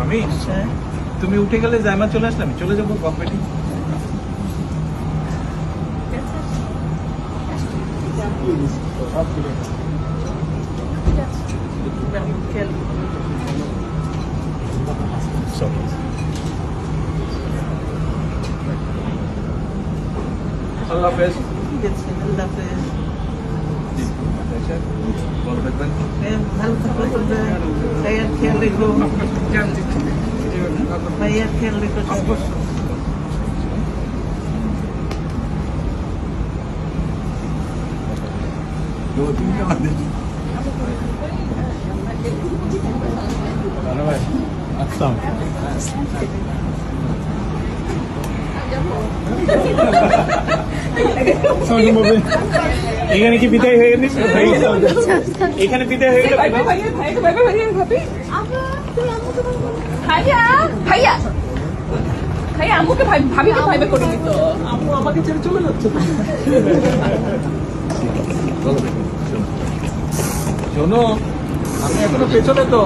আমি তুমি উঠে গেলে জায়মা চলে আসলে আমি চলে যাবো গভর্নমেন্টে। আল্লাহ হাফেজ। ভালো থাকবেন। ভালো থাকো, ভাইয়ার খেয়াল রেখো, ভাইয়ার খেয়াল রেখো। এখানে কি বিদায় হয়ে গেছে? এখানে বিদায় হয়ে গেল। আম্মুকে ভাবিকে ভাইবে করে দিত। আম্মু আমাকে ছেড়ে চলে যাচ্ছে। শোনো, আমি এখনো পেছনে তো।